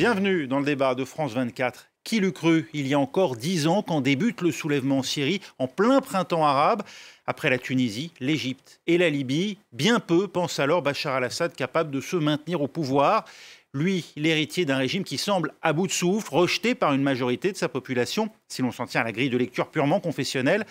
Bienvenue dans le débat de France 24. Qui l'eût cru il y a encore 10 ans quand débute le soulèvement en Syrie en plein printemps arabe? Après la Tunisie, l'Égypte et la Libye, bien peu pensent alors Bachar al-Assad capable de se maintenir au pouvoir. Lui, l'héritier d'un régime qui semble à bout de souffle, rejeté par une majorité de sa population, si l'on s'en tient à la grille de lecture purement confessionnelle.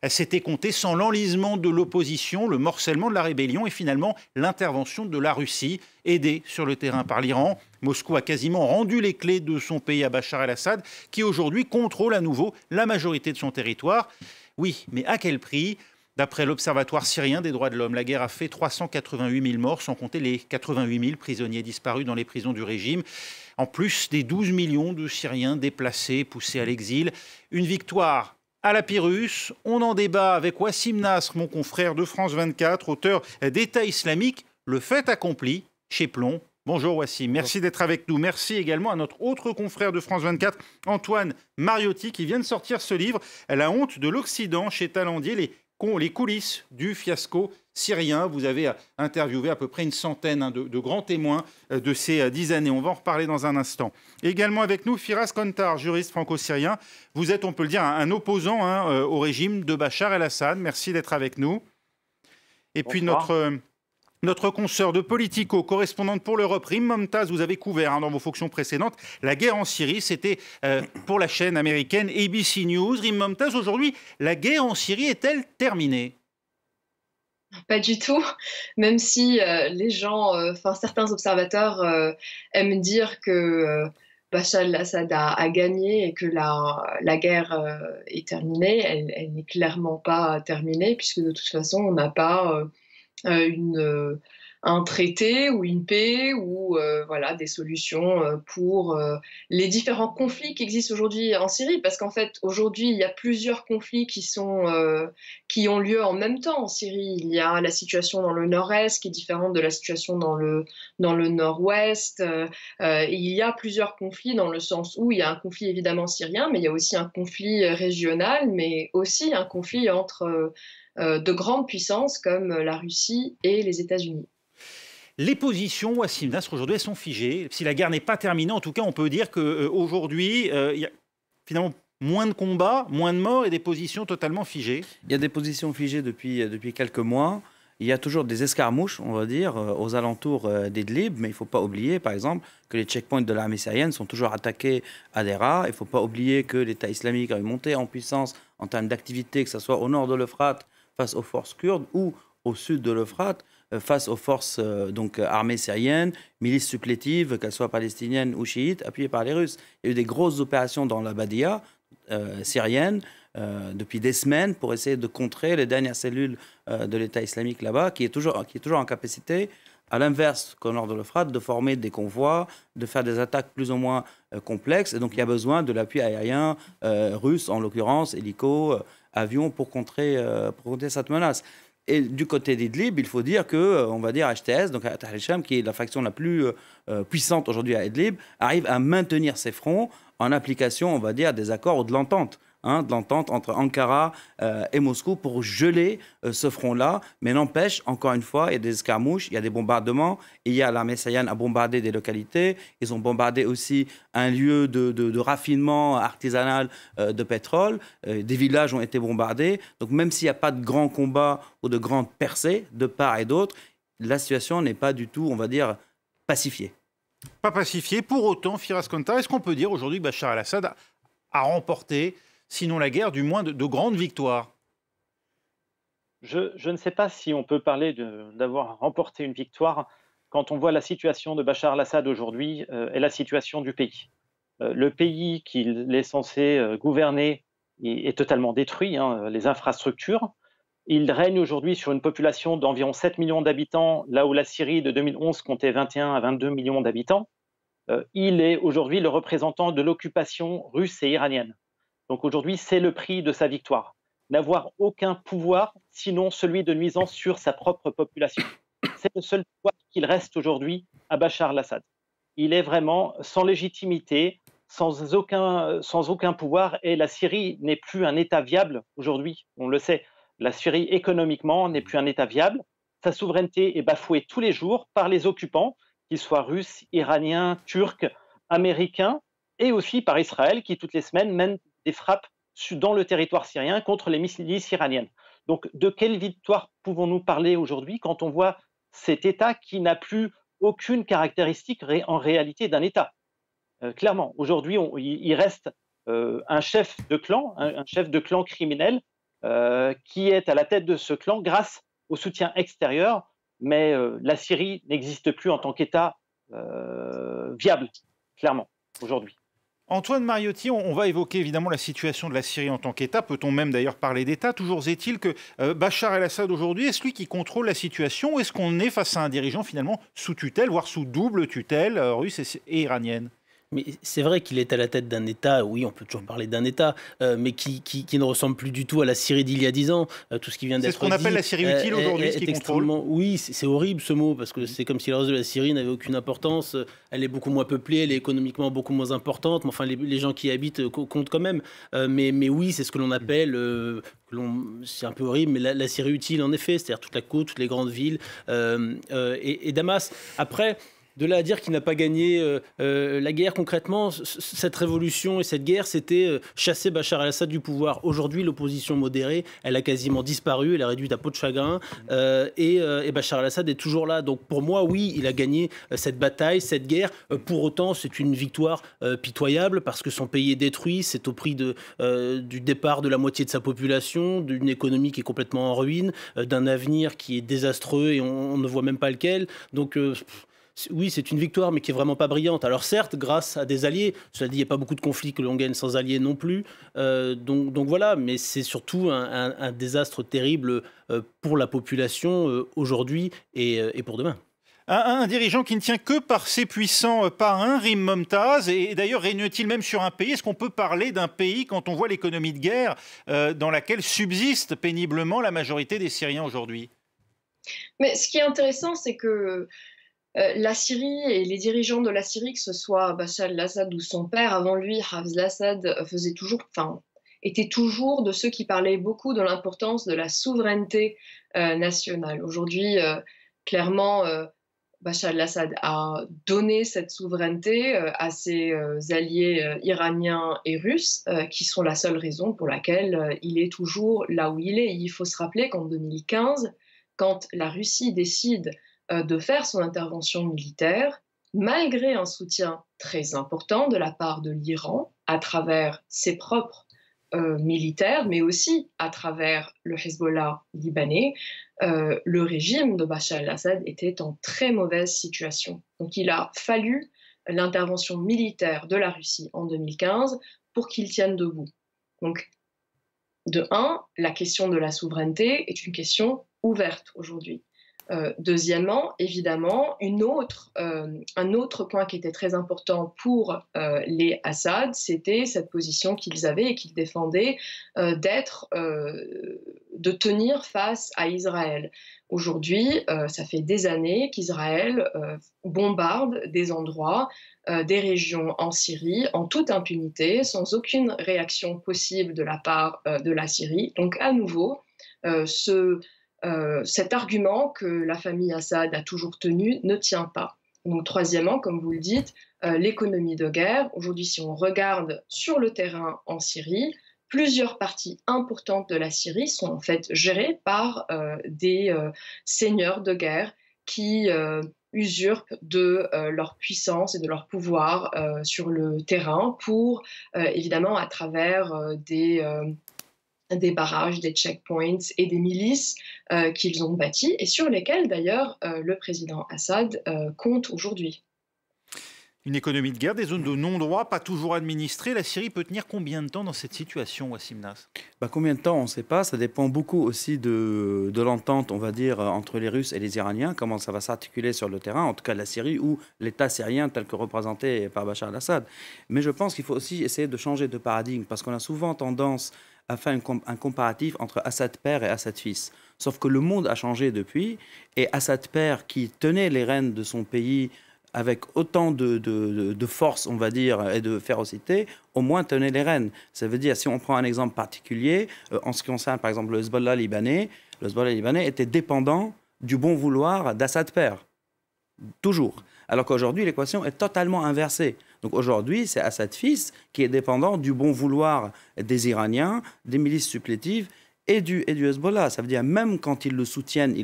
S'était compté sans l'enlisement de l'opposition, le morcellement de la rébellion et finalement l'intervention de la Russie, aidée sur le terrain par l'Iran. Moscou a quasiment rendu les clés de son pays à Bachar el-Assad, qui aujourd'hui contrôle à nouveau la majorité de son territoire. Oui, mais à quel prix ? D'après l'Observatoire syrien des droits de l'homme, la guerre a fait 388 000 morts, sans compter les 88 000 prisonniers disparus dans les prisons du régime, en plus des 12 millions de Syriens déplacés, poussés à l'exil. Une victoire à la Pyrrhus. On en débat avec Wassim Nasr, mon confrère de France 24, auteur d'État islamique, le fait accompli chez Plomb. Bonjour Wassim, merci d'être avec nous. Merci également à notre autre confrère de France 24, Antoine Mariotti, qui vient de sortir ce livre, La honte de l'Occident, chez Talandier, les coulisses du fiasco syrien. Vous avez interviewé à peu près une centaine de grands témoins de ces 10 années. On va en reparler dans un instant. Également avec nous, Firas Kontar, juriste franco-syrien. Vous êtes, on peut le dire, un opposant au régime de Bachar el-Assad. Merci d'être avec nous. Et puis notre consoeur de Politico, correspondante pour l'Europe, Rim Momtaz, vous avez couvert dans vos fonctions précédentes la guerre en Syrie. C'était pour la chaîne américaine ABC News. Rim Momtaz, aujourd'hui, la guerre en Syrie est-elle terminée ? Pas du tout, même si les gens, certains observateurs aiment dire que Bachar el-Assad a gagné et que la guerre est terminée. Elle n'est clairement pas terminée, puisque de toute façon, on n'a pas un traité ou une paix ou des solutions pour les différents conflits qui existent aujourd'hui en Syrie, parce qu'en fait aujourd'hui il y a plusieurs conflits qui ont lieu en même temps en Syrie. Il y a la situation dans le nord-est qui est différente de la situation dans le nord-ouest. Il y a plusieurs conflits, dans le sens où il y a un conflit évidemment syrien, mais il y a aussi un conflit régional, mais aussi un conflit entre de grandes puissances comme la Russie et les États-Unis. Les positions, Wassim Nasr, aujourd'hui, elles sont figées. Si la guerre n'est pas terminée, en tout cas, on peut dire qu'aujourd'hui, il y a finalement moins de combats, moins de morts et des positions totalement figées. Il y a des positions figées depuis quelques mois. Il y a toujours des escarmouches, on va dire, aux alentours d'Idlib, mais il ne faut pas oublier, par exemple, que les checkpoints de l'armée syrienne sont toujours attaqués à Deraa. Il ne faut pas oublier que l'État islamique a monté en puissance en termes d'activité, que ce soit au nord de l'Euphrate face aux forces kurdes ou au sud de l'Euphrate face aux forces armées syriennes, milices supplétives, qu'elles soient palestiniennes ou chiites, appuyées par les Russes. Il y a eu des grosses opérations dans la Badia syrienne depuis des semaines pour essayer de contrer les dernières cellules de l'État islamique là-bas, qui est toujours en capacité, à l'inverse qu'au nord de l'Euphrate, de former des convois, de faire des attaques plus ou moins complexes. Et donc il y a besoin de l'appui aérien russe, en l'occurrence, hélico, avions, pour contrer cette menace. Et du côté d'Idlib, il faut dire que, on va dire, HTS, donc Tahrir al-Sham, qui est la faction la plus puissante aujourd'hui à Idlib, arrive à maintenir ses fronts en application, on va dire, des accords ou de l'entente entre Ankara et Moscou pour geler ce front-là. Mais n'empêche, encore une fois, il y a des escarmouches, il y a des bombardements. Il y a l'armée syrienne a bombardé des localités. Ils ont bombardé aussi un lieu de raffinement artisanal de pétrole. Des villages ont été bombardés. Donc même s'il n'y a pas de grands combats ou de grandes percées de part et d'autre, la situation n'est pas du tout, on va dire, pacifiée. Pas pacifiée. Pour autant, Firas Kontar, est-ce qu'on peut dire aujourd'hui que Bachar el-Assad a remporté, sinon la guerre, du moins de grandes victoires? Je ne sais pas si on peut parler d'avoir remporté une victoire quand on voit la situation de Bachar el-Assad aujourd'hui et la situation du pays. Le pays qu'il est censé gouverner est totalement détruit, les infrastructures. Il règne aujourd'hui sur une population d'environ 7 millions d'habitants, là où la Syrie de 2011 comptait 21 à 22 millions d'habitants. Il est aujourd'hui le représentant de l'occupation russe et iranienne. Donc aujourd'hui, c'est le prix de sa victoire. N'avoir aucun pouvoir, sinon celui de nuisance sur sa propre population. C'est le seul pouvoir qu'il reste aujourd'hui à Bachar el-Assad. Il est vraiment sans légitimité, sans aucun pouvoir, et la Syrie n'est plus un État viable aujourd'hui, on le sait. La Syrie, économiquement, n'est plus un État viable. Sa souveraineté est bafouée tous les jours par les occupants, qu'ils soient russes, iraniens, turcs, américains et aussi par Israël qui, toutes les semaines, mène des frappes dans le territoire syrien contre les milices iraniennes. Donc, de quelle victoire pouvons-nous parler aujourd'hui quand on voit cet État qui n'a plus aucune caractéristique en réalité d'un État? Clairement, aujourd'hui, il reste un chef de clan, un chef de clan criminel qui est à la tête de ce clan grâce au soutien extérieur, mais la Syrie n'existe plus en tant qu'État viable, clairement, aujourd'hui. Antoine Mariotti, on va évoquer évidemment la situation de la Syrie en tant qu'État. Peut-on même d'ailleurs parler d'État? Toujours est-il que Bachar el-Assad aujourd'hui est celui qui contrôle la situation, ou est-ce qu'on est face à un dirigeant finalement sous tutelle, voire sous double tutelle, russe et iranienne? Mais c'est vrai qu'il est à la tête d'un État, oui, on peut toujours parler d'un État, mais qui ne ressemble plus du tout à la Syrie d'il y a 10 ans. Tout ce qui vient d'être dit. C'est ce qu'on appelle la Syrie utile aujourd'hui, ce qui contrôle. Oui, c'est horrible ce mot, parce que c'est comme si le reste de la Syrie n'avait aucune importance. Elle est beaucoup moins peuplée, elle est économiquement beaucoup moins importante, mais enfin, les gens qui y habitent comptent quand même. Mais oui, c'est ce que l'on appelle, c'est un peu horrible, mais la Syrie utile, en effet, c'est-à-dire toute la côte, toutes les grandes villes, et Damas. Après, de là à dire qu'il n'a pas gagné la guerre, concrètement, cette révolution et cette guerre, c'était chasser Bachar el-Assad du pouvoir. Aujourd'hui, l'opposition modérée, elle a quasiment disparu, elle est réduite à peau de chagrin, et Bachar el-Assad est toujours là. Donc pour moi, oui, il a gagné cette bataille, cette guerre. Pour autant, c'est une victoire pitoyable, parce que son pays est détruit, c'est au prix du départ de la moitié de sa population, d'une économie qui est complètement en ruine, d'un avenir qui est désastreux et on ne voit même pas lequel. Donc oui, c'est une victoire, mais qui est vraiment pas brillante. Alors certes, grâce à des alliés, cela dit, il n'y a pas beaucoup de conflits que l'on gagne sans alliés non plus. Donc voilà, mais c'est surtout un désastre terrible pour la population aujourd'hui et pour demain. Un dirigeant qui ne tient que par ses puissants parrains, Rime Momtaz, et d'ailleurs régne-t-il même sur un pays? Est-ce qu'on peut parler d'un pays quand on voit l'économie de guerre dans laquelle subsiste péniblement la majorité des Syriens aujourd'hui? Mais ce qui est intéressant, c'est que la Syrie et les dirigeants de la Syrie, que ce soit Bachar el-Assad ou son père avant lui, Hafez al-Assad, étaient toujours de ceux qui parlaient beaucoup de l'importance de la souveraineté nationale. Aujourd'hui, clairement, Bachar el-Assad a donné cette souveraineté à ses alliés iraniens et russes, qui sont la seule raison pour laquelle il est toujours là où il est. Il faut se rappeler qu'en 2015, quand la Russie décide de faire son intervention militaire, malgré un soutien très important de la part de l'Iran, à travers ses propres militaires, mais aussi à travers le Hezbollah libanais, le régime de Bachar el-Assad était en très mauvaise situation. Donc il a fallu l'intervention militaire de la Russie en 2015 pour qu'il tienne debout. Donc, de un, la question de la souveraineté est une question ouverte aujourd'hui. Deuxièmement, évidemment, un autre point qui était très important pour les Assad, c'était cette position qu'ils avaient et qu'ils défendaient de tenir face à Israël. Aujourd'hui, ça fait des années qu'Israël bombarde des endroits, des régions en Syrie, en toute impunité, sans aucune réaction possible de la part de la Syrie. Donc à nouveau, cet argument que la famille Assad a toujours tenu ne tient pas. Donc, troisièmement, comme vous le dites, l'économie de guerre. Aujourd'hui, si on regarde sur le terrain en Syrie, plusieurs parties importantes de la Syrie sont en fait gérées par des seigneurs de guerre qui usurpent de leur puissance et de leur pouvoir sur le terrain pour, évidemment, à travers des barrages, des checkpoints et des milices qu'ils ont bâtis et sur lesquels d'ailleurs le président Assad compte aujourd'hui. Une économie de guerre, des zones de non-droit, pas toujours administrées. La Syrie peut tenir combien de temps dans cette situation, Wassim Nass? Combien de temps, on ne sait pas. Ça dépend beaucoup aussi de l'entente, on va dire, entre les Russes et les Iraniens, comment ça va s'articuler sur le terrain, en tout cas la Syrie ou l'État syrien tel que représenté par Bachar el-Assad. Mais je pense qu'il faut aussi essayer de changer de paradigme, parce qu'on a souvent tendance à faire un comparatif entre Assad père et Assad fils. Sauf que le monde a changé depuis, et Assad père, qui tenait les rênes de son pays avec autant de force, on va dire, et de férocité, au moins tenait les rênes. Ça veut dire, si on prend un exemple particulier, en ce qui concerne par exemple le Hezbollah libanais était dépendant du bon vouloir d'Assad père. Toujours. Alors qu'aujourd'hui, l'équation est totalement inversée. Donc aujourd'hui, c'est Assad fils qui est dépendant du bon vouloir des Iraniens, des milices supplétives et du Hezbollah. Ça veut dire même quand ils le soutiennent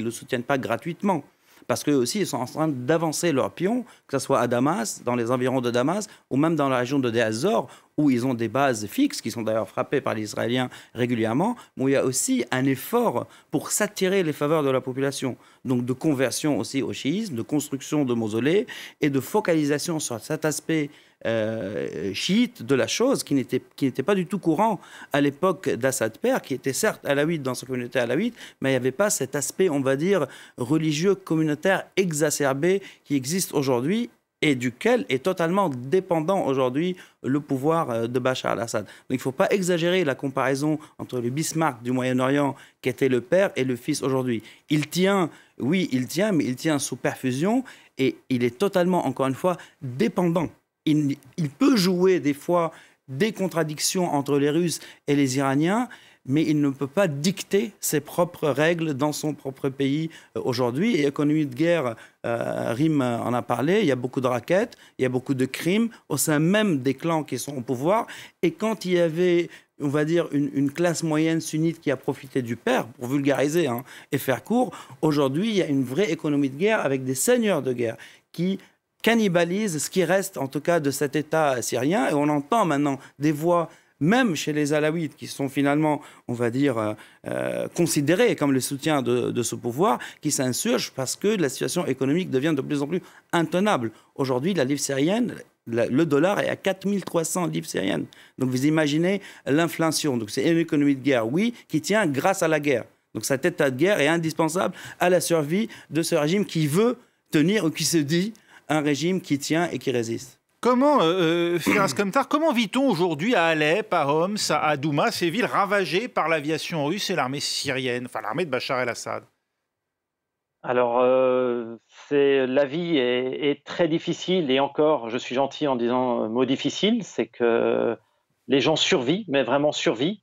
pas gratuitement. Parce qu'eux aussi, ils sont en train d'avancer leurs pions, que ce soit à Damas, dans les environs de Damas, ou même dans la région de Deir ez-Zor, où ils ont des bases fixes, qui sont d'ailleurs frappées par les Israéliens régulièrement, où il y a aussi un effort pour s'attirer les faveurs de la population. Donc de conversion aussi au chiisme, de construction de mausolées, et de focalisation sur cet aspect chiite de la chose qui n'était pas du tout courant à l'époque d'Assad père, qui était certes alaouite dans sa communauté alaouite, mais il n'y avait pas cet aspect, on va dire, religieux communautaire exacerbé qui existe aujourd'hui et duquel est totalement dépendant aujourd'hui le pouvoir de Bachar al-Assad. Donc il ne faut pas exagérer la comparaison entre le Bismarck du Moyen-Orient, qui était le père, et le fils aujourd'hui. Il tient, oui, il tient, mais il tient sous perfusion et il est totalement, encore une fois, dépendant. Il peut jouer des fois des contradictions entre les Russes et les Iraniens, mais il ne peut pas dicter ses propres règles dans son propre pays aujourd'hui. Et économie de guerre, Rim en a parlé, il y a beaucoup de raquettes, il y a beaucoup de crimes au sein même des clans qui sont au pouvoir. Et quand il y avait, on va dire, une classe moyenne sunnite qui a profité du père, pour vulgariser et faire court, aujourd'hui, il y a une vraie économie de guerre avec des seigneurs de guerre qui cannibalise ce qui reste en tout cas de cet État syrien. Et on entend maintenant des voix, même chez les Alaouites, qui sont finalement, on va dire, considérés comme le soutien de ce pouvoir, qui s'insurgent parce que la situation économique devient de plus en plus intenable. Aujourd'hui, la livre syrienne, le dollar est à 4300 livres syriennes. Donc vous imaginez l'inflation. Donc c'est une économie de guerre, oui, qui tient grâce à la guerre. Donc cet état de guerre est indispensable à la survie de ce régime qui veut tenir, ou qui se dit un régime qui tient et qui résiste. Comment, Firas Komtar, comment vit-on aujourd'hui à Alep, à Homs, à Douma, ces villes ravagées par l'aviation russe et l'armée syrienne, enfin l'armée de Bachar el-Assad? Alors, la vie est très difficile, et encore, je suis gentil en disant mot difficile, c'est que les gens survivent, mais vraiment survivent.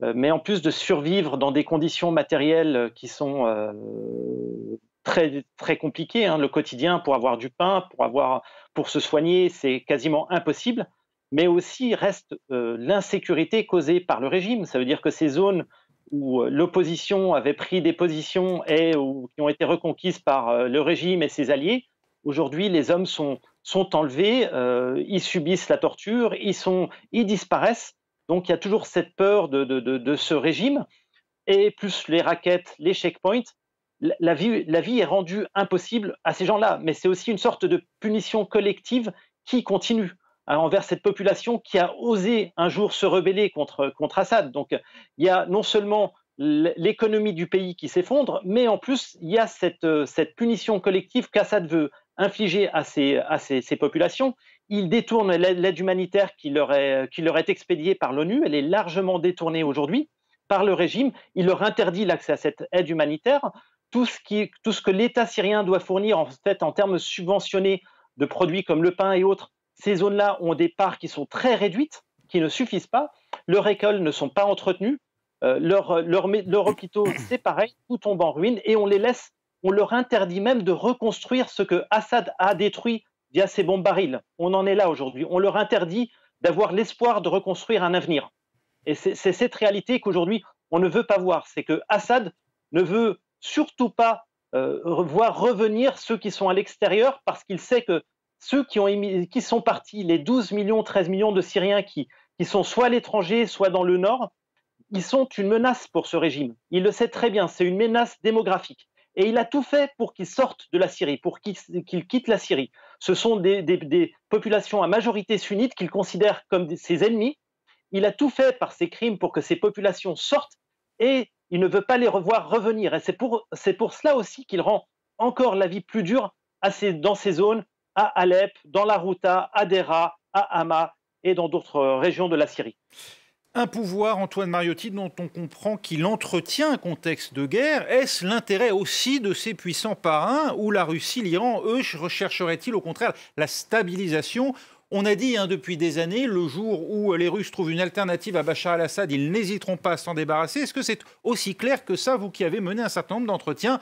Mais en plus de survivre dans des conditions matérielles qui sont très, très compliquées, le quotidien, pour avoir du pain, pour se soigner, c'est quasiment impossible. Mais aussi reste l'insécurité causée par le régime. Ça veut dire que ces zones où l'opposition avait pris des positions qui ont été reconquises par le régime et ses alliés, aujourd'hui les hommes sont enlevés, ils subissent la torture, ils disparaissent. Donc il y a toujours cette peur de ce régime, et plus les rackets, les checkpoints. La vie est rendue impossible à ces gens-là, mais c'est aussi une sorte de punition collective qui continue envers cette population qui a osé un jour se rebeller contre Assad. Donc il y a non seulement l'économie du pays qui s'effondre, mais en plus il y a cette punition collective qu'Assad veut infliger à ces populations. Il détourne l'aide humanitaire qui leur est expédiée par l'ONU. Elle est largement détournée aujourd'hui par le régime. Il leur interdit l'accès à cette aide humanitaire. Tout ce que l'État syrien doit fournir en fait en termes subventionnés de produits comme le pain et autres, ces zones-là ont des parts qui sont très réduites, qui ne suffisent pas. Leurs écoles ne sont pas entretenues. Leurs hôpitaux, c'est pareil, tout tombe en ruine, et on leur interdit même de reconstruire ce que Assad a détruit via ses bombes barils. On en est là aujourd'hui. On leur interdit d'avoir l'espoir de reconstruire un avenir. Et c'est cette réalité qu'aujourd'hui on ne veut pas voir. C'est que Assad ne veut surtout pas voir revenir ceux qui sont à l'extérieur, parce qu'il sait que ceux qui sont partis, les 12 millions, 13 millions de Syriens qui sont soit à l'étranger, soit dans le nord, ils sont une menace pour ce régime. Il le sait très bien, c'est une menace démographique. Et il a tout fait pour qu'ils sortent de la Syrie, pour qu'ils quittent la Syrie. Ce sont des populations à majorité sunnite qu'il considère comme ses ennemis. Il a tout fait par ses crimes pour que ces populations sortent, et il ne veut pas les revoir revenir. Et c'est pour cela aussi qu'il rend encore la vie plus dure dans ces zones, à Alep, dans la Ghouta, à Deraa, à Hama et dans d'autres régions de la Syrie. Un pouvoir, Antoine Mariotti, dont on comprend qu'il entretient un contexte de guerre. Est-ce l'intérêt aussi de ces puissants parrains, ou la Russie, l'Iran, eux, rechercheraient-ils au contraire la stabilisation? On a dit depuis des années, le jour où les Russes trouvent une alternative à Bachar el-Assad, ils n'hésiteront pas à s'en débarrasser. Est-ce que c'est aussi clair que ça, vous qui avez mené un certain nombre d'entretiens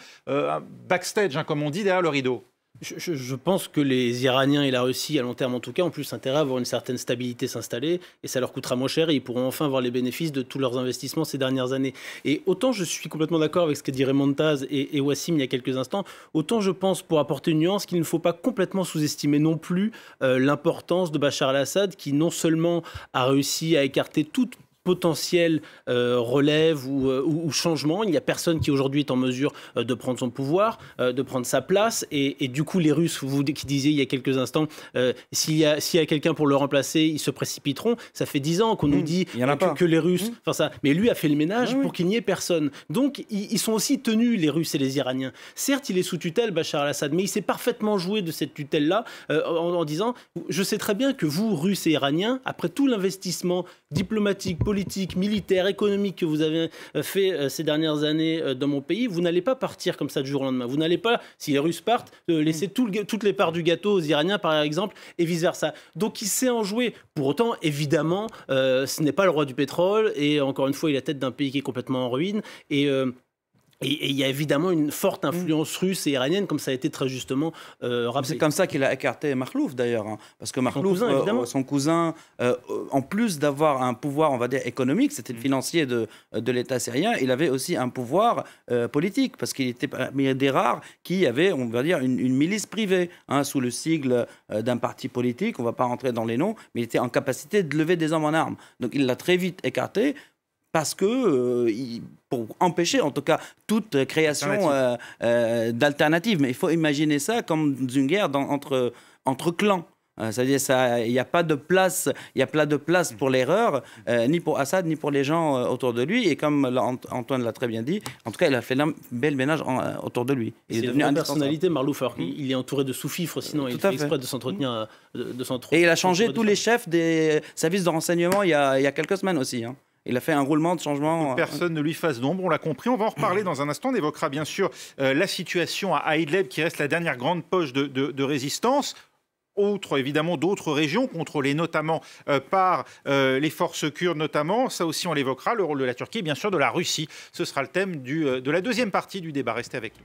backstage, comme on dit, derrière le rideau? Je pense que les Iraniens et la Russie, à long terme en tout cas, ont plus intérêt à avoir une certaine stabilité s'installer et ça leur coûtera moins cher et ils pourront enfin voir les bénéfices de tous leurs investissements ces dernières années. Et autant je suis complètement d'accord avec ce qu'a dit Raymond Taz et Wassim il y a quelques instants, autant je pense, pour apporter une nuance, qu'il ne faut pas complètement sous-estimer non plus l'importance de Bachar al-Assad qui non seulement a réussi à écarter toute potentiel relève ou changement. Il n'y a personne qui aujourd'hui est en mesure de prendre son pouvoir, de prendre sa place. Et du coup, les Russes, vous qui disiez il y a quelques instants, s'il y a quelqu'un pour le remplacer, ils se précipiteront. Ça fait 10 ans qu'on nous dit que les Russes... Enfin ça, mais lui a fait le ménage pour qu'il n'y ait personne. Donc, ils sont aussi tenus, les Russes et les Iraniens. Certes, il est sous tutelle, Bachar al-Assad, mais il s'est parfaitement joué de cette tutelle-là en disant, je sais très bien que vous, Russes et Iraniens, après tout l'investissement diplomatique, politique, militaire, économique que vous avez fait ces dernières années dans mon pays, vous n'allez pas partir comme ça du jour au lendemain. Vous n'allez pas, si les Russes partent, laisser toutes les parts du gâteau aux Iraniens, par exemple, et vice-versa. Donc il s'est enjoué. Pour autant, évidemment, ce n'est pas le roi du pétrole, et encore une fois, il est la tête d'un pays qui est complètement en ruine, et il y a évidemment une forte influence russe et iranienne, comme ça a été très justement rappelé. C'est comme ça qu'il a écarté Makhlouf d'ailleurs, hein, parce que Makhlouf, son cousin, en plus d'avoir un pouvoir, on va dire, économique, c'était le financier de l'État syrien, il avait aussi un pouvoir politique, parce qu'il était parmi des rares qui avaient, on va dire, une milice privée, hein, sous le sigle d'un parti politique, on ne va pas rentrer dans les noms, mais il était en capacité de lever des hommes en armes. Donc il l'a très vite écarté, parce que, pour empêcher en tout cas toute création d'alternatives. Mais il faut imaginer ça comme une guerre entre clans. C'est-à-dire il n'y a pas de place, pour l'erreur, ni pour Assad, ni pour les gens autour de lui. Et comme Antoine l'a très bien dit, en tout cas, il a fait un bel ménage autour de lui. Il est devenu une personnalité, Makhlouf. Il est entouré de sous-fifres, sinon il fait exprès de s'entretenir de son trône. Et il a changé tous les chefs des services de renseignement il y a quelques semaines aussi, hein. Il a fait un roulement de changement. Que personne ne lui fasse d'ombre, on l'a compris. On va en reparler dans un instant. On évoquera bien sûr la situation à Idlib, qui reste la dernière grande poche de résistance. Outre évidemment d'autres régions contrôlées notamment par les forces kurdes notamment. Ça aussi on l'évoquera, le rôle de la Turquie et bien sûr de la Russie. Ce sera le thème de la deuxième partie du débat. Restez avec nous.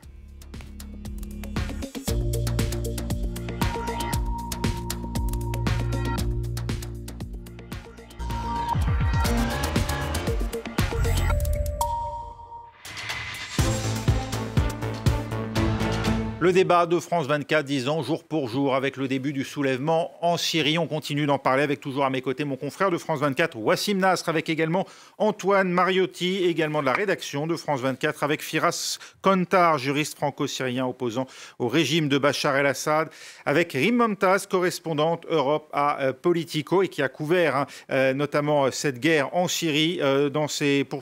Le débat de France 24, 10 ans, jour pour jour, avec le début du soulèvement en Syrie. On continue d'en parler avec toujours à mes côtés mon confrère de France 24, Wassim Nasr, avec également Antoine Mariotti, également de la rédaction de France 24, avec Firas Kontar, juriste franco-syrien opposant au régime de Bachar el-Assad, avec Rim Momtaz, correspondante Europe à Politico et qui a couvert notamment cette guerre en Syrie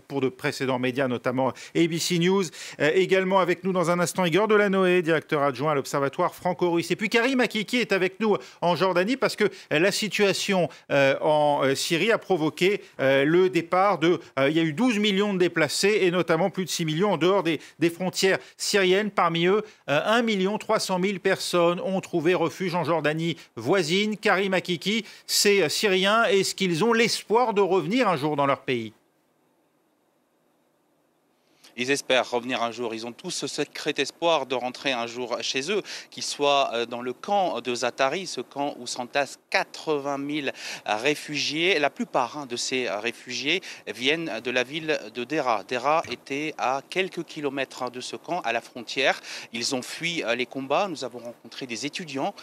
pour de précédents médias, notamment ABC News. Également avec nous dans un instant Igor Delanoë, directeur adjoint à l'Observatoire franco-russe. Et puis Karim Akiki est avec nous en Jordanie parce que la situation en Syrie a provoqué le départ il y a eu 12 millions de déplacés et notamment plus de 6 millions en dehors des frontières syriennes. Parmi eux, 1 300 000 personnes ont trouvé refuge en Jordanie voisine. Karim Akiki, ces Syriens, est-ce qu'ils ont l'espoir de revenir un jour dans leur pays ? Ils espèrent revenir un jour. Ils ont tous ce secret espoir de rentrer un jour chez eux, qu'ils soient dans le camp de Zaatari, ce camp où s'entassent 80 000 réfugiés. La plupart de ces réfugiés viennent de la ville de Deraa. Deraa était à quelques kilomètres de ce camp, à la frontière. Ils ont fui les combats. Nous avons rencontré des étudiants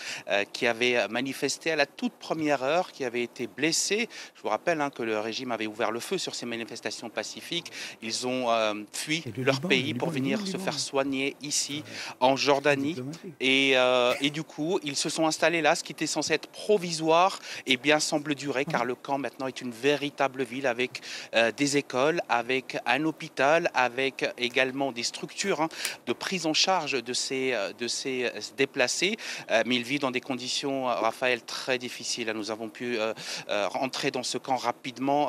qui avaient manifesté à la toute première heure, qui avaient été blessés. Je vous rappelle que le régime avait ouvert le feu sur ces manifestations pacifiques. Ils ont fui leur pays pour venir se faire soigner ici en Jordanie et du coup ils se sont installés là, ce qui était censé être provisoire et bien semble durer car le camp maintenant est une véritable ville avec des écoles, avec un hôpital, avec également des structures de prise en charge de ces déplacés, mais ils vivent dans des conditions, Raphaël, très difficiles. Nous avons pu rentrer dans ce camp rapidement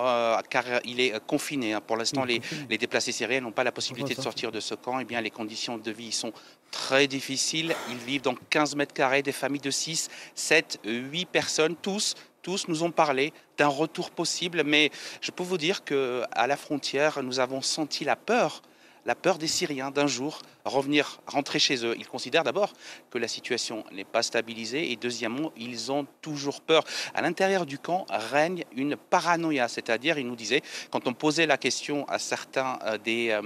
car il est confiné. Pour l'instant les déplacés syriens n'ont pas la possibilité de sortir de ce camp. Eh bien, les conditions de vie sont très difficiles. Ils vivent dans 15 mètres carrés, des familles de 6, 7, 8 personnes. Tous nous ont parlé d'un retour possible. Mais je peux vous dire qu'à la frontière, nous avons senti la peur la peur des Syriens d'un jour rentrer chez eux. Ils considèrent d'abord que la situation n'est pas stabilisée et deuxièmement, ils ont toujours peur. À l'intérieur du camp règne une paranoïa, c'est-à-dire, ils nous disaient, quand on posait la question à certains des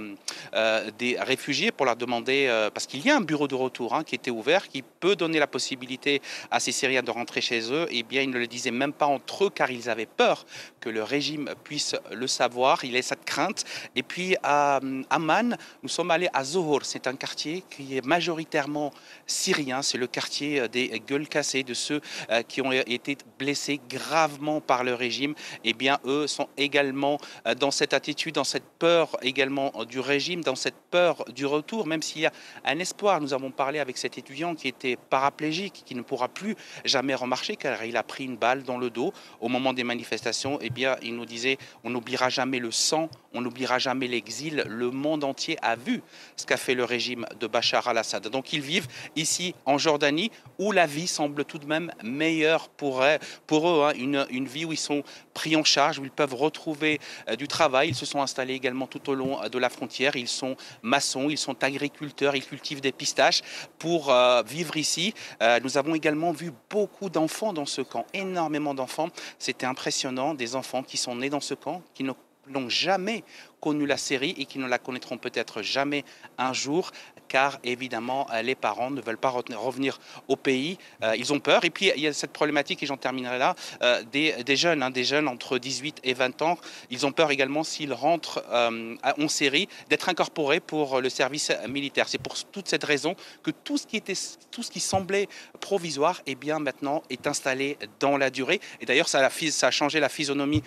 réfugiés pour leur demander, parce qu'il y a un bureau de retour qui était ouvert, qui peut donner la possibilité à ces Syriens de rentrer chez eux, eh bien, ils ne le disaient même pas entre eux car ils avaient peur que le régime puisse le savoir. Il y a cette crainte. Et puis à Amman, nous sommes allés à Zohor. C'est un quartier qui est majoritairement syrien. C'est le quartier des gueules cassées, de ceux qui ont été blessés gravement par le régime. Eh bien, eux sont également dans cette attitude, dans cette peur également du régime, dans cette peur du retour, même s'il y a un espoir. Nous avons parlé avec cet étudiant qui était paraplégique, qui ne pourra plus jamais remarcher car il a pris une balle dans le dos au moment des manifestations. Eh bien, il nous disait, on n'oubliera jamais le sang, on n'oubliera jamais l'exil. Le monde entier a vu ce qu'a fait le régime de Bachar al-Assad. Donc ils vivent ici en Jordanie où la vie semble tout de même meilleure pour eux. Une vie où ils sont pris en charge, où ils peuvent retrouver du travail. Ils se sont installés également tout au long de la frontière. Ils sont maçons, ils sont agriculteurs, ils cultivent des pistaches pour vivre ici. Nous avons également vu beaucoup d'enfants dans ce camp, énormément d'enfants. C'était impressionnant, des enfants qui sont nés dans ce camp, qui n'ont jamais connu la Syrie et qui ne la connaîtront peut-être jamais un jour, car évidemment les parents ne veulent pas revenir au pays, ils ont peur. Et puis il y a cette problématique, et j'en terminerai là, des jeunes entre 18 et 20 ans, ils ont peur également s'ils rentrent en Syrie d'être incorporés pour le service militaire. C'est pour toute cette raison que tout ce qui semblait provisoire, eh bien maintenant est installé dans la durée. Et d'ailleurs ça a changé la physionomie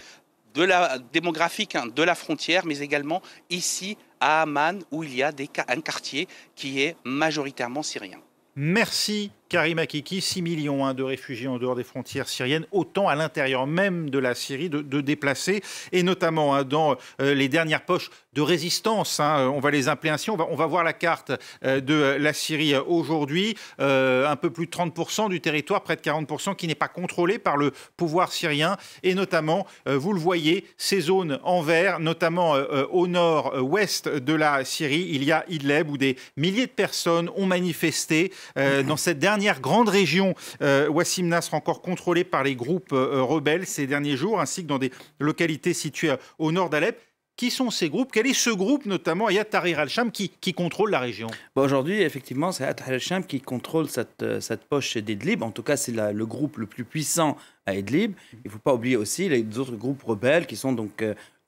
démographique de la frontière, mais également ici à Amman, où il y a un quartier qui est majoritairement syrien. Merci Karim Akiki. 6 millions de réfugiés en dehors des frontières syriennes, autant à l'intérieur même de la Syrie de déplacés, et notamment dans les dernières poches de résistance, on va les appeler ainsi. On va voir la carte de la Syrie aujourd'hui. Un peu plus de 30% du territoire, près de 40%, qui n'est pas contrôlé par le pouvoir syrien. Et notamment, vous le voyez, ces zones en vert, notamment au nord-ouest de la Syrie, il y a Idlib, où des milliers de personnes ont manifesté. Dans cette dernière grande région, Wassim Nasr, encore contrôlée par les groupes rebelles ces derniers jours, ainsi que dans des localités situées au nord d'Alep. Qui sont ces groupes? Quel est ce groupe, notamment Ayat Tahrir al-Sham, qui contrôle la région? Aujourd'hui, effectivement, c'est Ayat Tahrir al-Sham qui contrôle cette poche d'Idlib. En tout cas, c'est le groupe le plus puissant à Idlib. Il ne faut pas oublier aussi les autres groupes rebelles qui sont donc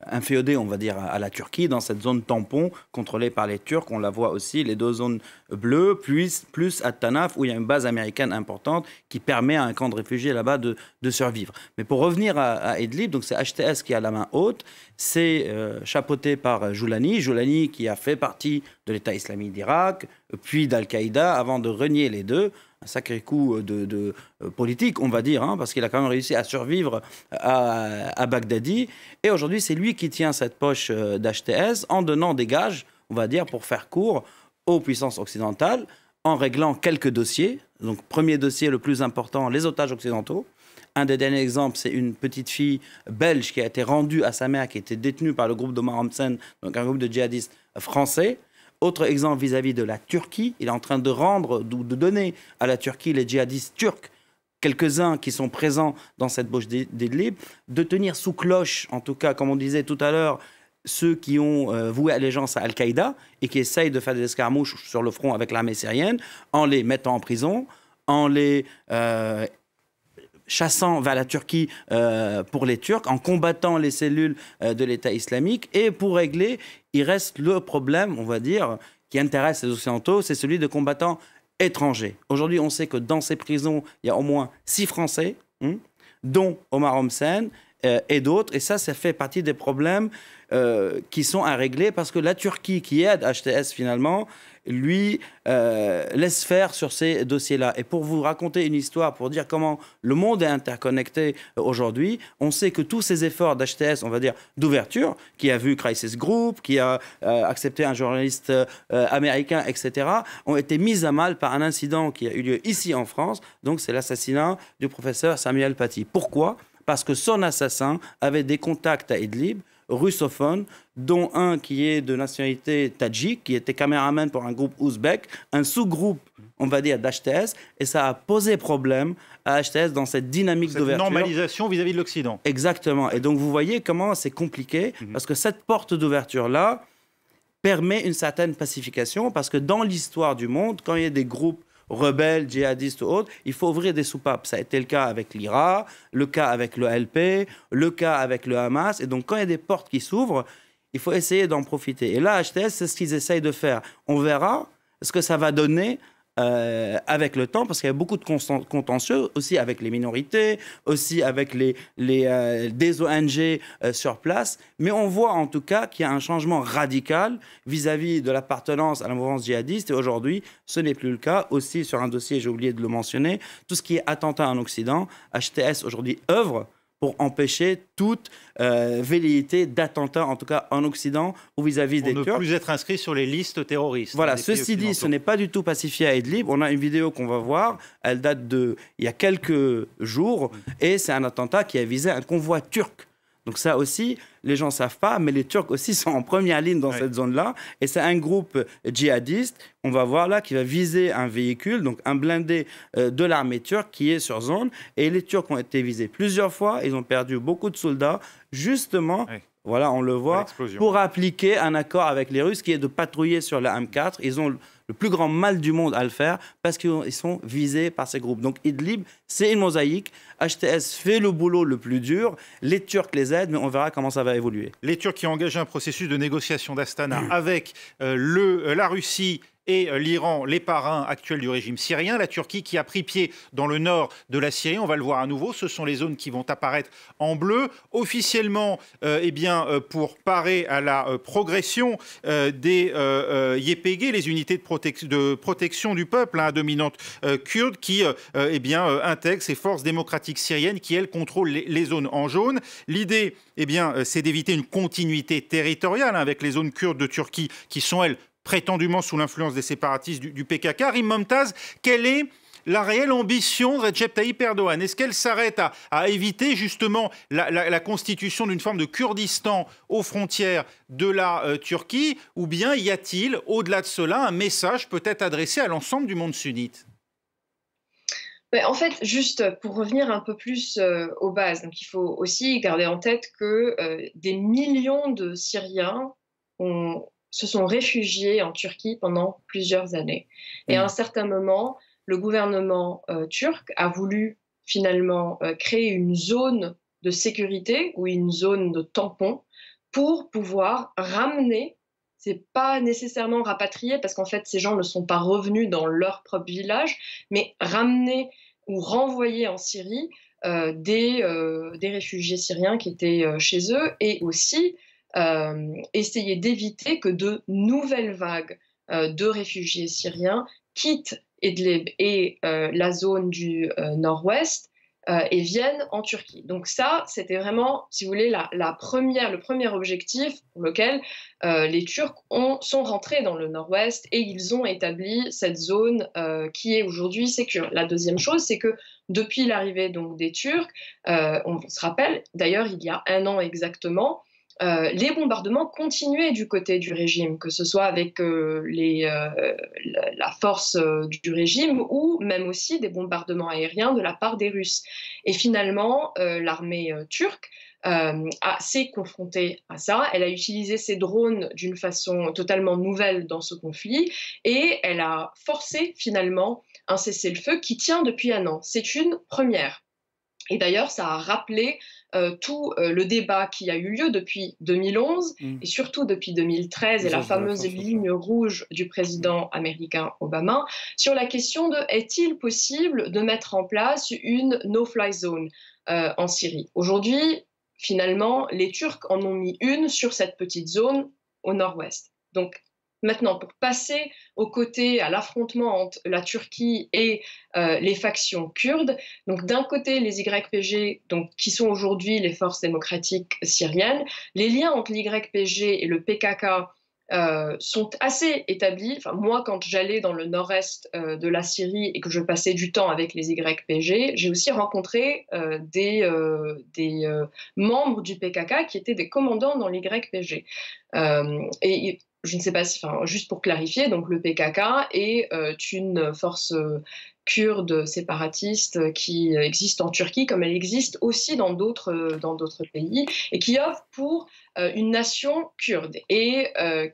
inféodés, on va dire, à la Turquie, dans cette zone tampon contrôlée par les Turcs. On la voit aussi, les deux zones bleues, plus At-Tanaf, où il y a une base américaine importante qui permet à un camp de réfugiés là-bas de survivre. Mais pour revenir à Idlib, donc c'est HTS qui a la main haute, c'est chapeauté par Joulani qui a fait partie de l'État islamique d'Irak, puis d'Al-Qaïda, avant de renier les deux. Un sacré coup de politique, on va dire, parce qu'il a quand même réussi à survivre à Baghdadi. Et aujourd'hui, c'est lui qui tient cette poche d'HTS en donnant des gages, on va dire, pour faire court aux puissances occidentales, en réglant quelques dossiers. Donc, premier dossier le plus important, les otages occidentaux. Un des derniers exemples, c'est une petite fille belge qui a été rendue à sa mère, qui était détenue par le groupe d'Omar Hamsen, donc un groupe de djihadistes français. Autre exemple vis-à-vis de la Turquie, il est en train de donner à la Turquie les djihadistes turcs, quelques-uns qui sont présents dans cette poche d'Idlib, de tenir sous cloche, en tout cas, comme on disait tout à l'heure, ceux qui ont voué allégeance à Al-Qaïda et qui essayent de faire des escarmouches sur le front avec l'armée syrienne, en les mettant en prison, en les chassant vers la Turquie pour les Turcs, en combattant les cellules de l'État islamique. Et pour régler, il reste le problème, on va dire, qui intéresse les Occidentaux, c'est celui de combattants étrangers. Aujourd'hui, on sait que dans ces prisons, il y a au moins 6 Français, dont Omar Hamsen et d'autres. Et ça fait partie des problèmes qui sont à régler, parce que la Turquie, qui aide HTS finalement, lui laisse faire sur ces dossiers-là. Et pour vous raconter une histoire, pour dire comment le monde est interconnecté aujourd'hui, on sait que tous ces efforts d'HTS, on va dire d'ouverture, qui a vu Crisis Group, qui a accepté un journaliste américain, etc., ont été mis à mal par un incident qui a eu lieu ici en France. Donc c'est l'assassinat du professeur Samuel Paty. Pourquoi ? Parce que son assassin avait des contacts à Idlib, russophones, dont un qui est de nationalité tadjik, qui était caméraman pour un groupe ouzbek, un sous-groupe, on va dire, d'HTS, et ça a posé problème à HTS dans cette dynamique d'ouverture. Normalisation vis-à-vis de l'Occident. Exactement. Et donc, vous voyez comment c'est compliqué, parce que cette porte d'ouverture-là permet une certaine pacification, parce que dans l'histoire du monde, quand il y a des groupes rebelles, djihadistes ou autres, il faut ouvrir des soupapes. Ça a été le cas avec l'IRA, le cas avec le LP, le cas avec le Hamas. Et donc, quand il y a des portes qui s'ouvrent, il faut essayer d'en profiter. Et là, HTS, c'est ce qu'ils essayent de faire. On verra ce que ça va donner avec le temps, parce qu'il y a beaucoup de contentieux, aussi avec les minorités, aussi avec des ONG sur place. Mais on voit en tout cas qu'il y a un changement radical vis-à-vis de l'appartenance à la mouvance djihadiste. Et aujourd'hui, ce n'est plus le cas. Aussi, sur un dossier, j'ai oublié de le mentionner, tout ce qui est attentat en Occident, HTS aujourd'hui œuvre pour empêcher toute velléité d'attentat, en tout cas en Occident ou vis-à-vis des Turcs. Pour ne plus être inscrit sur les listes terroristes. Voilà, ceci dit, ce n'est pas du tout pacifié à Idlib. On a une vidéo qu'on va voir, elle date d'il y a quelques jours, et c'est un attentat qui a visé un convoi turc. Donc ça aussi, les gens ne savent pas, mais les Turcs aussi sont en première ligne dans cette zone-là. Et c'est un groupe djihadiste, on va voir là, qui va viser un véhicule, donc un blindé de l'armée turque qui est sur zone. Et les Turcs ont été visés plusieurs fois, ils ont perdu beaucoup de soldats, justement... Voilà, on le voit, pour appliquer un accord avec les Russes qui est de patrouiller sur la M4. Ils ont le plus grand mal du monde à le faire parce qu'ils sont visés par ces groupes. Donc Idlib, c'est une mosaïque. HTS fait le boulot le plus dur. Les Turcs les aident, mais on verra comment ça va évoluer. Les Turcs qui ont engagé un processus de négociation d'Astana avec la Russie et l'Iran, les parrains actuels du régime syrien. La Turquie qui a pris pied dans le nord de la Syrie, on va le voir à nouveau, ce sont les zones qui vont apparaître en bleu. Officiellement, pour parer à la progression des YPG, les unités de protection du peuple, dominante kurde, qui intègrent ces forces démocratiques syriennes qui, elles, contrôlent les zones en jaune. L'idée, c'est d'éviter une continuité territoriale avec les zones kurdes de Turquie qui sont, elles, prétendument sous l'influence des séparatistes du PKK. Karim Momtaz, quelle est la réelle ambition de Recep Tayyip Erdogan? Est-ce qu'elle s'arrête à éviter justement la constitution d'une forme de Kurdistan aux frontières de la Turquie, ou bien y a-t-il, au-delà de cela, un message peut-être adressé à l'ensemble du monde sunnite? En fait, juste pour revenir un peu plus aux bases, donc il faut aussi garder en tête que des millions de Syriens se sont réfugiés en Turquie pendant plusieurs années. Et à un certain moment, le gouvernement turc a voulu finalement créer une zone de sécurité ou une zone de tampon pour pouvoir ramener, c'est pas nécessairement rapatrier parce qu'en fait ces gens ne sont pas revenus dans leur propre village, mais ramener ou renvoyer en Syrie des réfugiés syriens qui étaient chez eux, et aussi essayer d'éviter que de nouvelles vagues de réfugiés syriens quittent Idlib et la zone du nord-ouest et viennent en Turquie. Donc ça, c'était vraiment, si vous voulez, le premier objectif pour lequel les Turcs sont rentrés dans le nord-ouest et ils ont établi cette zone qui est aujourd'hui sécure. La deuxième chose, c'est que depuis l'arrivée donc des Turcs, on se rappelle, d'ailleurs il y a un an exactement, les bombardements continuaient du côté du régime, que ce soit avec la force du régime ou même aussi des bombardements aériens de la part des Russes. Et finalement, l'armée turque s'est confrontée à ça. Elle a utilisé ses drones d'une façon totalement nouvelle dans ce conflit et elle a forcé finalement un cessez-le-feu qui tient depuis un an. C'est une première. Et d'ailleurs, ça a rappelé tout le débat qui a eu lieu depuis 2011 et surtout depuis 2013 et la fameuse ligne rouge du président américain Obama sur la question de est-il possible de mettre en place une no-fly zone en Syrie. Aujourd'hui, finalement, les Turcs en ont mis une sur cette petite zone au nord-ouest. Donc, maintenant, pour passer aux côtés, à l'affrontement entre la Turquie et les factions kurdes, donc d'un côté les YPG, donc, qui sont aujourd'hui les forces démocratiques syriennes, les liens entre l'YPG et le PKK sont assez établis. Enfin, moi, quand j'allais dans le nord-est de la Syrie et que je passais du temps avec les YPG, j'ai aussi rencontré des membres du PKK qui étaient des commandants dans les YPG. Et je ne sais pas si, enfin, juste pour clarifier, donc le PKK est une force kurde séparatiste qui existe en Turquie comme elle existe aussi dans d'autres pays et qui offre pour une nation kurde et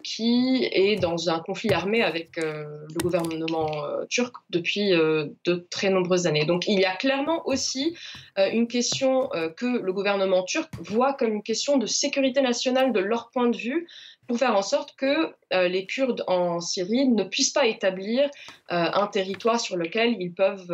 qui est dans un conflit armé avec le gouvernement turc depuis de très nombreuses années. Donc il y a clairement aussi une question que le gouvernement turc voit comme une question de sécurité nationale de leur point de vue pour faire en sorte que les Kurdes en Syrie ne puissent pas établir un territoire sur lequel ils peuvent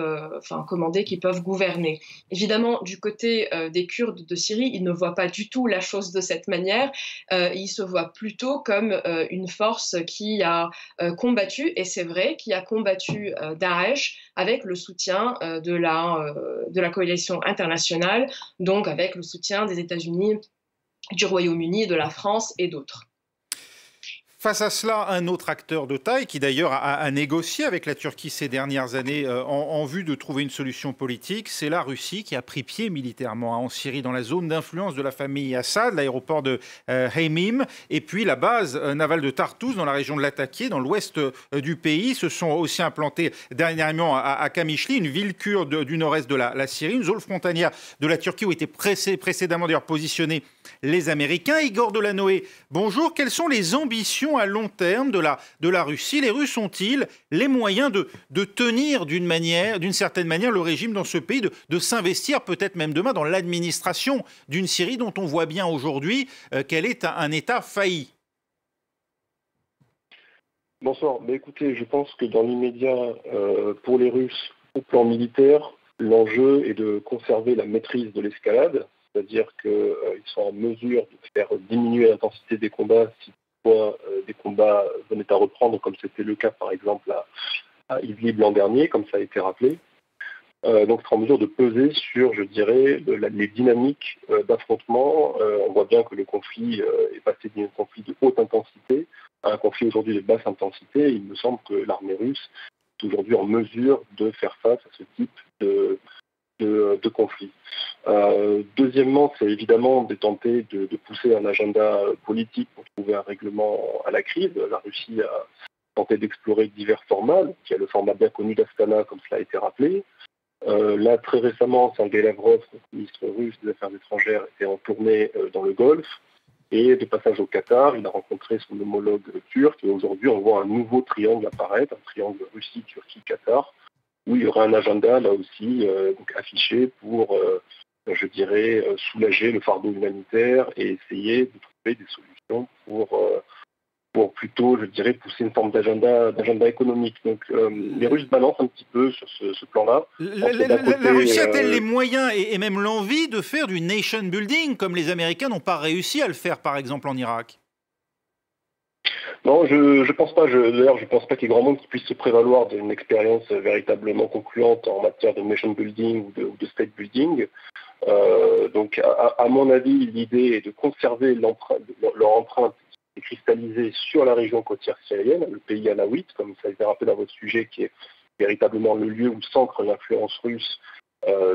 commander, qu'ils peuvent gouverner. Évidemment, du côté des Kurdes de Syrie, ils ne voient pas du tout la chose de cette manière. Ils se voient plutôt comme une force qui a combattu, et c'est vrai, qui a combattu Daesh avec le soutien de la coalition internationale, donc avec le soutien des États-Unis, du Royaume-Uni, de la France et d'autres. Face à cela, un autre acteur de taille qui d'ailleurs a négocié avec la Turquie ces dernières années en vue de trouver une solution politique, c'est la Russie qui a pris pied militairement en Syrie dans la zone d'influence de la famille Assad, l'aéroport de Heymim et puis la base navale de Tartous dans la région de Latakia, dans l'ouest du pays. Se sont aussi implantés dernièrement à Kamishli, une ville kurde du nord-est de la Syrie, une zone frontalière de la Turquie où étaient précédemment d'ailleurs positionnés les Américains. Igor Delanoë, bonjour. Quelles sont les ambitions à long terme de la Russie? Les Russes ont-ils les moyens de tenir d'une certaine manière le régime dans ce pays, de s'investir peut-être même demain dans l'administration d'une Syrie dont on voit bien aujourd'hui qu'elle est un État failli? Bonsoir. Écoutez, je pense que dans l'immédiat, pour les Russes, au plan militaire, l'enjeu est de conserver la maîtrise de l'escalade, c'est-à-dire qu'ils sont en mesure de faire diminuer l'intensité des combats si des combats venaient à reprendre, comme c'était le cas par exemple à Idlib l'an dernier, comme ça a été rappelé. Donc, sera en mesure de peser sur, je dirais, les dynamiques d'affrontement. On voit bien que le conflit est passé d'un conflit de haute intensité à un conflit aujourd'hui de basse intensité. Il me semble que l'armée russe est aujourd'hui en mesure de faire face à ce type de conflit. Deuxièmement, c'est évidemment de tenter de pousser un agenda politique pour trouver un règlement à la crise. La Russie a tenté d'explorer divers formats. Il y a le format bien connu d'Astana, comme cela a été rappelé. Là, très récemment, Sergei Lavrov, le ministre russe des Affaires étrangères, était en tournée dans le Golfe. Et de passage au Qatar, il a rencontré son homologue turc. Et aujourd'hui, on voit un nouveau triangle apparaître, un triangle Russie, Turquie, Qatar, où il y aura un agenda, là aussi, donc affiché pour, je dirais, soulager le fardeau humanitaire et essayer de trouver des solutions pour plutôt, je dirais, pousser une forme d'agenda économique. Donc, les Russes balancent un petit peu sur ce plan-là. La Russie a-t-elle les moyens et même l'envie de faire du nation building, comme les Américains n'ont pas réussi à le faire, par exemple, en Irak? Non, je pense pas. D'ailleurs, je pense pas qu'il y ait grand monde qui puisse se prévaloir d'une expérience véritablement concluante en matière de nation building ou de state building. Donc, à mon avis, l'idée est de conserver leur empreinte qui est cristallisée sur la région côtière syrienne, le pays alaouite, comme ça a été rappelé dans votre sujet, qui est véritablement le lieu où s'ancre l'influence russe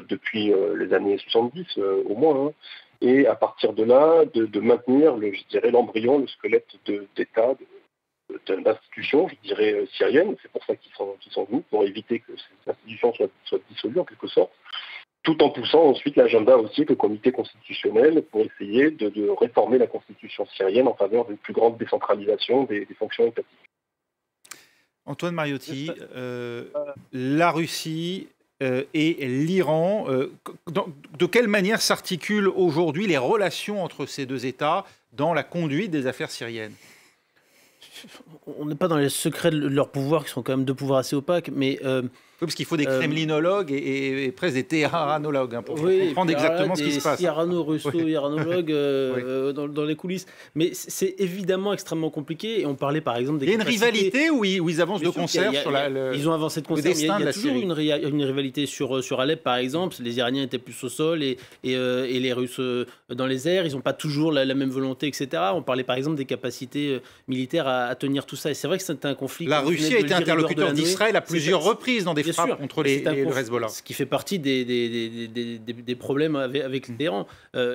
depuis les années 70 au moins. Hein. Et à partir de là, de maintenir, je dirais, l'embryon, le squelette d'État, d'institutions, je dirais, syriennes. C'est pour ça qu'ils sont venus, pour éviter que ces institutions soient dissolues en quelque sorte, tout en poussant ensuite l'agenda aussi du comité constitutionnel pour essayer de réformer la constitution syrienne en faveur d'une plus grande décentralisation des fonctions étatiques. Antoine Mariotti, la Russie et l'Iran, de quelle manière s'articulent aujourd'hui les relations entre ces deux États dans la conduite des affaires syriennes? on n'est pas dans les secrets de leur pouvoir, qui sont quand même deux pouvoirs assez opaques, mais Oui, parce qu'il faut des kremlinologues et presque des téhéranologues pour oui, comprendre exactement ce qui se passe. Des russo-iranologues dans les coulisses. Mais c'est évidemment extrêmement compliqué. Et on parlait par exemple des. Il y a une rivalité où ils avancent de concert sur ils ont avancé de concert. Il y a toujours une rivalité sur Alep, par exemple. Les Iraniens étaient plus au sol et les Russes dans les airs. Ils n'ont pas toujours la même volonté, etc. On parlait par exemple des capacités militaires à tenir tout ça. Et c'est vrai que c'est un conflit. La Russie a été interlocuteur d'Israël à plusieurs reprises dans des frappes contre le Hezbollah. Ce qui fait partie des problèmes avec l'Iran.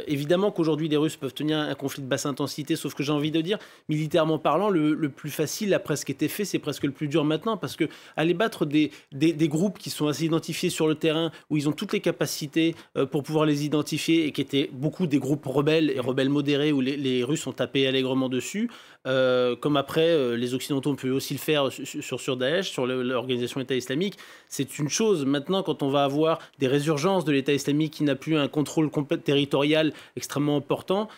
Évidemment qu'aujourd'hui, les Russes peuvent tenir un conflit de basse intensité, sauf que j'ai envie de dire, militairement parlant, le plus facile a presque été fait, c'est presque le plus dur maintenant, parce que aller battre des groupes qui sont assez identifiés sur le terrain, où ils ont toutes les capacités pour pouvoir les identifier, et qui étaient beaucoup des groupes rebelles et rebelles modérés, où les Russes ont tapé allègrement dessus, comme après les Occidentaux ont pu aussi le faire sur Daesh, sur l'organisation État islamique. C'est une chose. Maintenant, quand on va avoir des résurgences de l'État islamique qui n'a plus un contrôle territorial extrêmement important,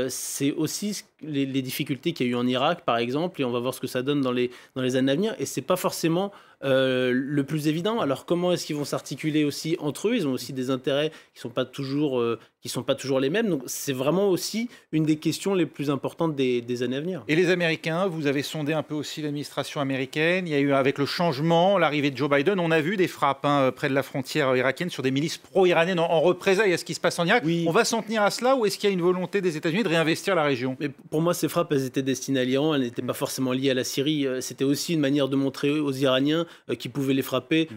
c'est aussi les difficultés qu'il y a eu en Irak, par exemple, et on va voir ce que ça donne dans les années à venir. Et c'est pas forcément le plus évident. Alors, comment est-ce qu'ils vont s'articuler aussi entre eux? Ils ont aussi des intérêts qui sont pas toujours les mêmes. Donc, c'est vraiment aussi une des questions les plus importantes des années à venir. Et les Américains, vous avez sondé un peu aussi l'administration américaine. Il y a eu, avec le changement, l'arrivée de Joe Biden, on a vu des frappes près de la frontière irakienne sur des milices pro-iraniennes en représailles à ce qui se passe en Irak. Oui. On va s'en tenir à cela, ou est-ce qu'il y a une volonté des États-Unis de réinvestir la région? Mais pour moi, ces frappes, elles étaient destinées à l'Iran, elles n'étaient pas forcément liées à la Syrie. C'était aussi une manière de montrer aux Iraniens qu'ils pouvaient les frapper,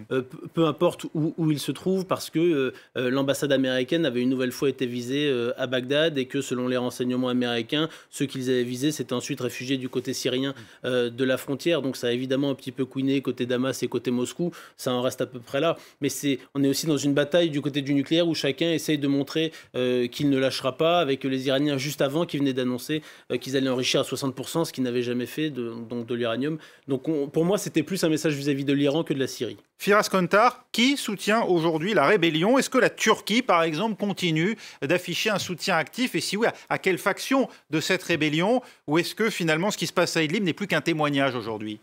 peu importe où ils se trouvent, parce que l'ambassade américaine avait une nouvelle fois été visée à Bagdad, et que selon les renseignements américains, ceux qu'ils avaient visés s'étaient ensuite réfugiés du côté syrien de la frontière. Donc ça a évidemment un petit peu couiné côté Damas et côté Moscou. Ça en reste à peu près là. Mais on est aussi dans une bataille du côté du nucléaire, où chacun essaye de montrer qu'il ne lâchera pas, avec les Iraniens juste avant qui venaient d'annoncer qu'ils allaient enrichir à 60%, ce qu'ils n'avaient jamais fait, donc de l'uranium. Donc pour moi, c'était plus un message vis-à-vis de l'Iran que de la Syrie. Firas Kontar, qui soutient aujourd'hui la rébellion? Est-ce que la Turquie, par exemple, continue d'afficher un soutien actif? Et si oui, à quelle faction de cette rébellion? Ou est-ce que finalement, ce qui se passe à Idlib n'est plus qu'un témoignage aujourd'hui?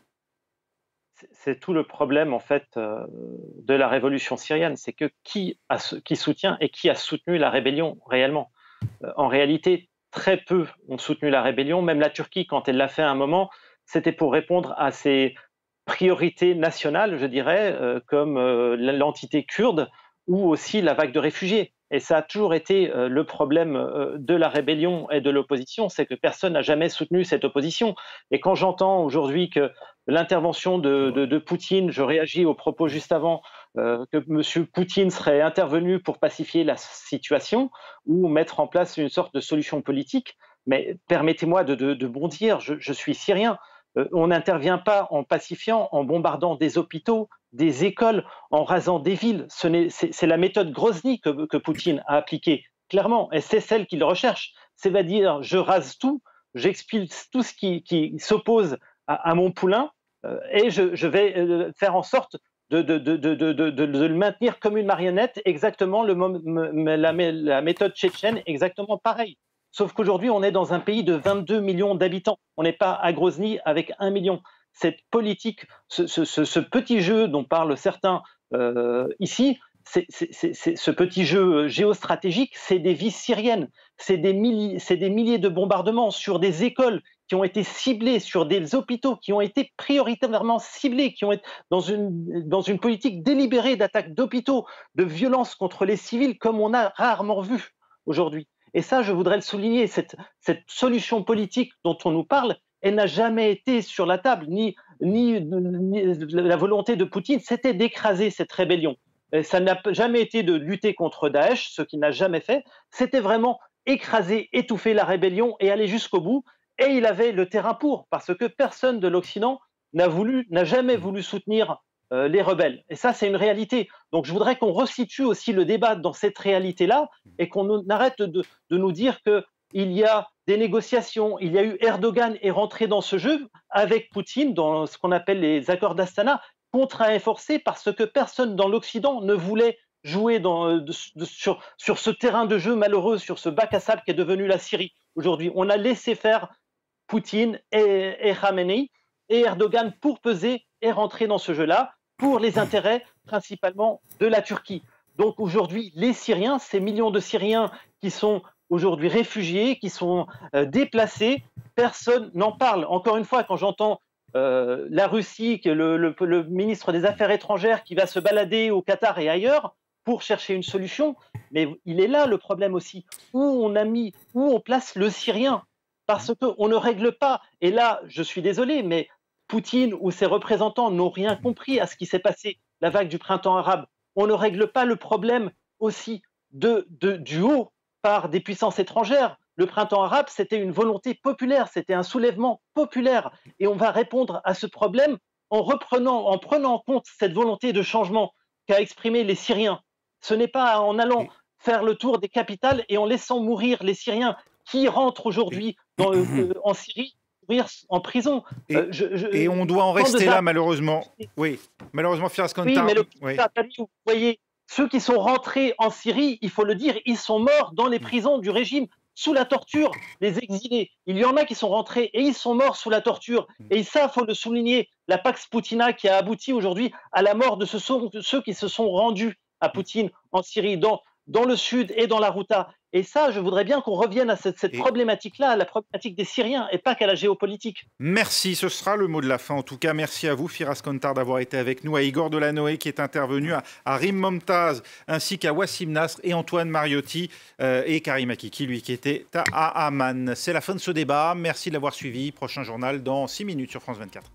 C'est tout le problème en fait de la révolution syrienne, c'est que qui soutient et qui a soutenu la rébellion réellement. En réalité, très peu ont soutenu la rébellion. Même la Turquie, quand elle l'a fait à un moment, c'était pour répondre à ses priorités nationales, je dirais, comme l'entité kurde ou aussi la vague de réfugiés. Et ça a toujours été le problème de la rébellion et de l'opposition, c'est que personne n'a jamais soutenu cette opposition. Et quand j'entends aujourd'hui que l'intervention de Poutine, je réagis aux propos juste avant, que M. Poutine serait intervenu pour pacifier la situation ou mettre en place une sorte de solution politique, mais permettez-moi de bondir, je suis syrien. On n'intervient pas en pacifiant, en bombardant des hôpitaux, des écoles, en rasant des villes. C'est la méthode Grozny que Poutine a appliquée, clairement, et c'est celle qu'il recherche. C'est-à-dire, je rase tout, j'expulse tout ce qui s'oppose à mon poulain, et je vais faire en sorte de le maintenir comme une marionnette, exactement la méthode tchétchène, exactement pareil. Sauf qu'aujourd'hui, on est dans un pays de 22 millions d'habitants. On n'est pas à Grozny avec 1 million. Cette politique, ce petit jeu dont parlent certains ici, ce petit jeu géostratégique, c'est des vies syriennes. C'est des milliers de bombardements sur des écoles qui ont été ciblées, sur des hôpitaux qui ont été prioritairement ciblés, qui ont été dans une politique délibérée d'attaque d'hôpitaux, de violence contre les civils, comme on a rarement vu aujourd'hui. Et ça, je voudrais le souligner, cette solution politique dont on nous parle, elle n'a jamais été sur la table, ni la volonté de Poutine, c'était d'écraser cette rébellion. Et ça n'a jamais été de lutter contre Daesh, ce qu'il n'a jamais fait, c'était vraiment écraser, étouffer la rébellion et aller jusqu'au bout. Et il avait le terrain pour, parce que personne de l'Occident n'a jamais voulu soutenir les rebelles. Et ça, c'est une réalité. Donc, je voudrais qu'on resitue aussi le débat dans cette réalité-là et qu'on arrête de nous dire qu'il y a des négociations. Il y a eu Erdogan est rentré dans ce jeu avec Poutine dans ce qu'on appelle les accords d'Astana, contraint et forcé parce que personne dans l'Occident ne voulait jouer sur ce terrain de jeu malheureux, sur ce bac à sable qui est devenu la Syrie. Aujourd'hui, on a laissé faire Poutine et Khamenei. et Erdogan, pour peser, est rentré dans ce jeu-là pour les intérêts principalement de la Turquie. Donc aujourd'hui, les Syriens, ces millions de Syriens qui sont aujourd'hui réfugiés, qui sont déplacés, personne n'en parle. Encore une fois, quand j'entends la Russie, que le ministre des Affaires étrangères qui va se balader au Qatar et ailleurs pour chercher une solution, mais il est là le problème aussi, où on place le Syrien, parce qu'on ne règle pas. Et là, je suis désolé, mais Poutine ou ses représentants n'ont rien compris à ce qui s'est passé, la vague du printemps arabe. On ne règle pas le problème aussi du haut par des puissances étrangères. Le printemps arabe, c'était une volonté populaire, c'était un soulèvement populaire. Et on va répondre à ce problème en prenant en compte cette volonté de changement qu'a exprimé les Syriens. Ce n'est pas en allant faire le tour des capitales et en laissant mourir les Syriens qui rentrent aujourd'hui en Syrie, mourir en prison. Et on doit en rester là, malheureusement. Oui, malheureusement, Firas Kantar. Oui, mais vous voyez, ceux qui sont rentrés en Syrie, il faut le dire, ils sont morts dans les prisons du régime, sous la torture, les exilés. Il y en a qui sont rentrés et ils sont morts sous la torture. Et ça, il faut le souligner, la Pax Poutina qui a abouti aujourd'hui à la mort de ceux qui se sont rendus à Poutine en Syrie, dans le sud et dans la Ghouta. Et ça, je voudrais bien qu'on revienne à cette problématique-là, à la problématique des Syriens, et pas qu'à la géopolitique. Merci, ce sera le mot de la fin. En tout cas, merci à vous, Firas Kantar, d'avoir été avec nous, à Igor Delanoë qui est intervenu, à Rim Momtaz, ainsi qu'à Wassim Nasr et Antoine Mariotti et Karim Akiki, lui qui était à Amman. C'est la fin de ce débat. Merci de l'avoir suivi. Prochain journal dans 6 minutes sur France 24.